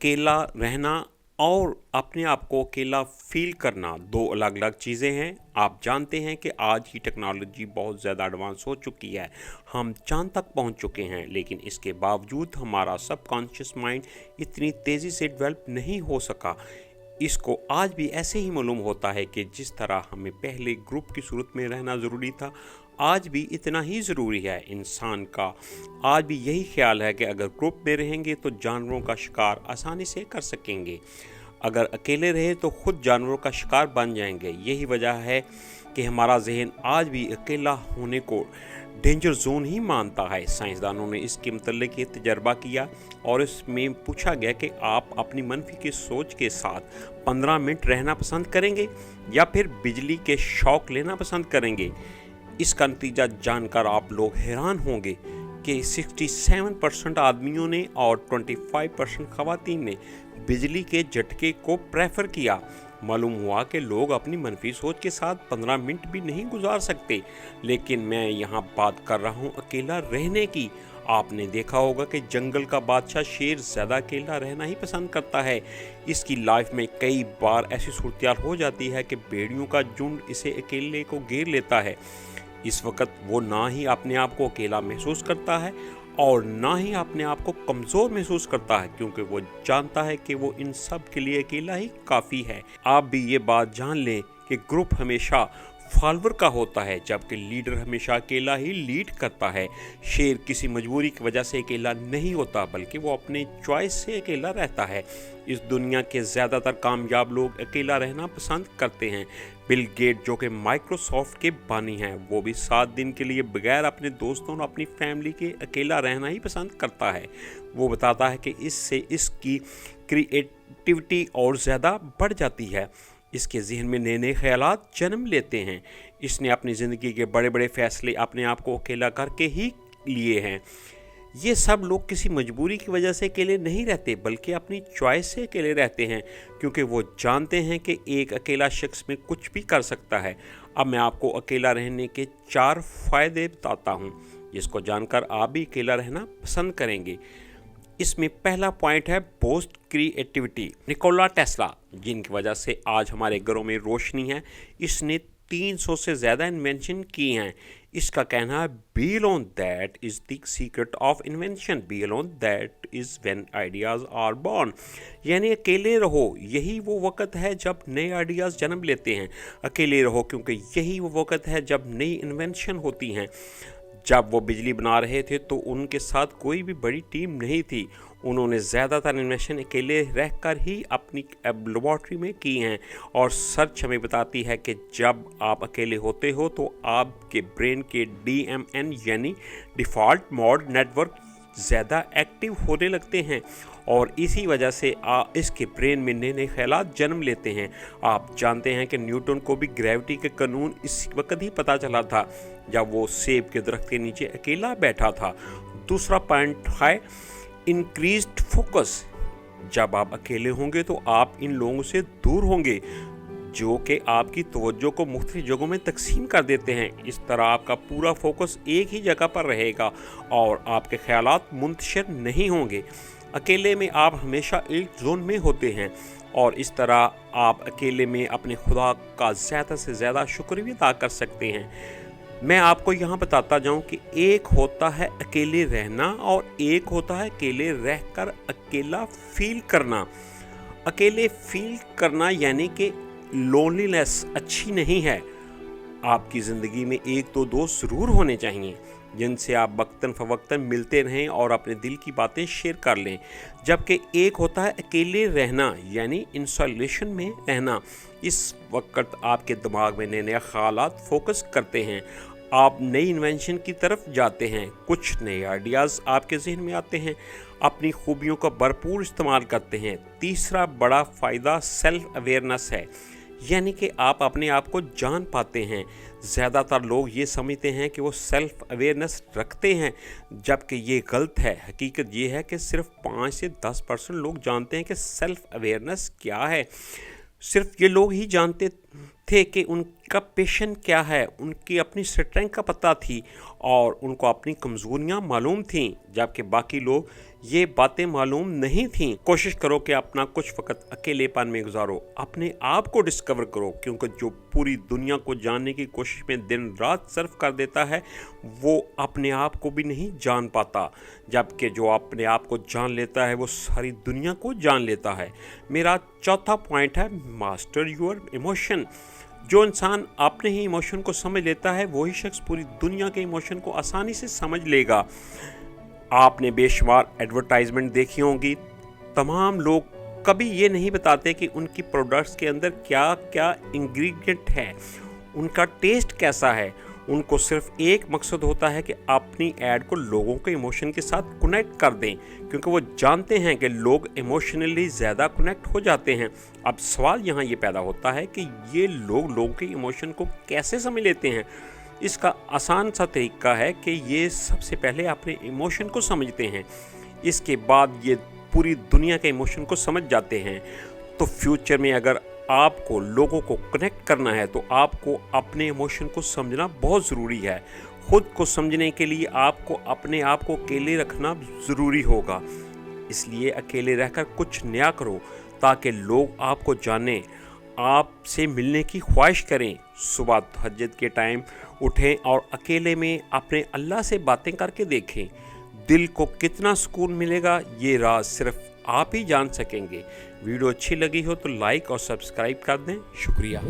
अकेला रहना और अपने आप को अकेला फील करना दो अलग अलग चीज़ें हैं। आप जानते हैं कि आज की टेक्नोलॉजी बहुत ज़्यादा एडवांस हो चुकी है, हम चांद तक पहुंच चुके हैं, लेकिन इसके बावजूद हमारा सबकॉन्शियस माइंड इतनी तेज़ी से डेवलप नहीं हो सका। इसको आज भी ऐसे ही मालूम होता है कि जिस तरह हमें पहले ग्रुप की सूरत में रहना ज़रूरी था, आज भी इतना ही ज़रूरी है। इंसान का आज भी यही ख्याल है कि अगर ग्रुप में रहेंगे तो जानवरों का शिकार आसानी से कर सकेंगे, अगर अकेले रहे तो खुद जानवरों का शिकार बन जाएंगे। यही वजह है कि हमारा जहन आज भी अकेला होने को डेंजर जोन ही मानता है। साइंसदानों ने इसके मतलब ये तजर्बा किया और इसमें पूछा गया कि आप अपनी मनफी की सोच के साथ 15 मिनट रहना पसंद करेंगे या फिर बिजली के शॉक लेना पसंद करेंगे। इसका नतीजा जानकर आप लोग हैरान होंगे कि 67% आदमियों ने और 25% खवातीन ने बिजली के झटके को प्रेफर किया। मालूम हुआ कि लोग अपनी मनफी सोच के साथ 15 मिनट भी नहीं गुजार सकते। लेकिन मैं यहाँ बात कर रहा हूँ अकेला रहने की। आपने देखा होगा कि जंगल का बादशाह शेर ज़्यादा अकेला रहना ही पसंद करता है। इसकी लाइफ में कई बार ऐसी सूरत हो जाती है कि भेड़ियों का झुंड इसे अकेले को घेर लेता है। इस वक्त वो ना ही अपने आप को अकेला महसूस करता है और ना ही अपने आप को कमज़ोर महसूस करता है, क्योंकि वो जानता है कि वो इन सब के लिए अकेला ही काफ़ी है। आप भी ये बात जान लें कि ग्रुप हमेशा फॉलोअर का होता है, जबकि लीडर हमेशा अकेला ही लीड करता है। शेर किसी मजबूरी की वजह से अकेला नहीं होता, बल्कि वो अपने चॉइस से अकेला रहता है। इस दुनिया के ज़्यादातर कामयाब लोग अकेला रहना पसंद करते हैं। बिल गेट जो कि माइक्रोसॉफ्ट के बानी हैं, वो भी 7 दिन के लिए बगैर अपने दोस्तों और अपनी फैमिली के अकेला रहना ही पसंद करता है। वो बताता है कि इससे इसकी क्रिएटिविटी और ज़्यादा बढ़ जाती है, इसके जहन में नए नए ख्यालात जन्म लेते हैं। इसने अपनी ज़िंदगी के बड़े बड़े फैसले अपने आप को अकेला करके ही लिए हैं। ये सब लोग किसी मजबूरी की वजह से अकेले नहीं रहते, बल्कि अपनी चॉइस से अकेले रहते हैं, क्योंकि वो जानते हैं कि एक अकेला शख्स में कुछ भी कर सकता है। अब मैं आपको अकेला रहने के 4 फ़ायदे बताता हूँ, जिसको जानकर आप भी अकेला रहना पसंद करेंगे। इसमें पहला पॉइंट है बूस्ट क्रिएटिविटी। निकोला टेस्ला, जिनकी वजह से आज हमारे घरों में रोशनी है, इसने 300 से ज़्यादा इन्वेंशन की हैं। इसका कहना है be alone that is the secret of invention, be alone that is when ideas are born. यानी अकेले रहो, यही वो वक्त है जब नए आइडियाज़ जन्म लेते हैं। अकेले रहो क्योंकि यही वो वक्त है जब नई इन्वेंशन होती हैं। जब वो बिजली बना रहे थे तो उनके साथ कोई भी बड़ी टीम नहीं थी। उन्होंने ज़्यादातर इन्वेंशन अकेले रहकर ही अपनी लेबॉर्ट्री में की हैं, और सर्च हमें बताती है कि जब आप अकेले होते हो तो आपके ब्रेन के DMN यानी डिफ़ॉल्ट मोड नेटवर्क ज़्यादा एक्टिव होने लगते हैं, और इसी वजह से इसके ब्रेन में नए नए ख्यालात जन्म लेते हैं। आप जानते हैं कि न्यूटन को भी ग्रेविटी के कानून इस वक्त ही पता चला था जब वो सेब के दरख्त के नीचे अकेला बैठा था। दूसरा पॉइंट है इंक्रीज्ड फोकस। जब आप अकेले होंगे तो आप इन लोगों से दूर होंगे जो कि आपकी तवज्जो को मुख्तलिफ जगहों में तकसीम कर देते हैं। इस तरह आपका पूरा फोकस एक ही जगह पर रहेगा और आपके ख्यालात मुंतशिर नहीं होंगे। अकेले में आप हमेशा एक जोन में होते हैं, और इस तरह आप अकेले में अपने खुदा का ज़्यादा से ज़्यादा शुक्र भी अदा कर सकते हैं। मैं आपको यहाँ बताता जाऊँ कि एक होता है अकेले रहना और एक होता है अकेले रहकर अकेला फील करना। अकेले फील करना यानी कि लोनलीनेस अच्छी नहीं है। आपकी ज़िंदगी में एक तो दोस्त ज़रूर होने चाहिए जिनसे आप वक्तन फ़वक्तन मिलते रहें और अपने दिल की बातें शेयर कर लें, जबकि एक होता है अकेले रहना यानी इंसोलेशन में रहना। इस वक्त आपके दिमाग में नए नए ख़यालात फोकस करते हैं, आप नई इन्वेंशन की तरफ जाते हैं, कुछ नए आइडियाज़ आपके जहन में आते हैं, अपनी खूबियों का भरपूर इस्तेमाल करते हैं। तीसरा बड़ा फ़ायदा सेल्फ अवेयरनेस है, यानी कि आप अपने आप को जान पाते हैं। ज़्यादातर लोग ये समझते हैं कि वो सेल्फ अवेयरनेस रखते हैं, जबकि ये गलत है। हकीकत ये है कि सिर्फ 5 से 10% लोग जानते हैं कि सेल्फ अवेयरनेस क्या है। सिर्फ ये लोग ही जानते थे कि उनका पैशन क्या है, उनकी अपनी स्ट्रेंथ का पता थी और उनको अपनी कमज़ोरियाँ मालूम थीं, जबकि बाकी लोग ये बातें मालूम नहीं थीं। कोशिश करो कि अपना कुछ वक्त अकेलेपन में गुजारो, अपने आप को डिस्कवर करो, क्योंकि जो पूरी दुनिया को जानने की कोशिश में दिन रात सर्फ कर देता है वो अपने आप को भी नहीं जान पाता, जबकि जो अपने आप को जान लेता है वो सारी दुनिया को जान लेता है। मेरा चौथा पॉइंट है मास्टर योर इमोशन। जो इंसान अपने ही इमोशन को समझ लेता है वही शख्स पूरी दुनिया के इमोशन को आसानी से समझ लेगा। आपने बेशुमार एडवर्टाइजमेंट देखी होंगी। तमाम लोग कभी ये नहीं बताते कि उनकी प्रोडक्ट्स के अंदर क्या क्या इंग्रेडिएंट है, उनका टेस्ट कैसा है। उनको सिर्फ एक मकसद होता है कि अपनी ऐड को लोगों के इमोशन के साथ कनेक्ट कर दें, क्योंकि वो जानते हैं कि लोग इमोशनली ज़्यादा कनेक्ट हो जाते हैं। अब सवाल यहाँ ये पैदा होता है कि ये लोग लोगों के इमोशन को कैसे समझ लेते हैं। इसका आसान सा तरीका है कि ये सबसे पहले अपने इमोशन को समझते हैं, इसके बाद ये पूरी दुनिया के इमोशन को समझ जाते हैं। तो फ्यूचर में अगर आपको लोगों को कनेक्ट करना है तो आपको अपने इमोशन को समझना बहुत ज़रूरी है। खुद को समझने के लिए आपको अपने आप को अकेले रखना ज़रूरी होगा, इसलिए अकेले रहकर कुछ नया करो ताकि लोग आपको जानें, आपसे मिलने की ख्वाहिश करें। सुबह तहज्जुद के टाइम उठें और अकेले में अपने अल्लाह से बातें करके देखें। दिल को कितना सुकून मिलेगा ये राज सिर्फ आप ही जान सकेंगे। वीडियो अच्छी लगी हो तो लाइक और सब्सक्राइब कर दें। शुक्रिया।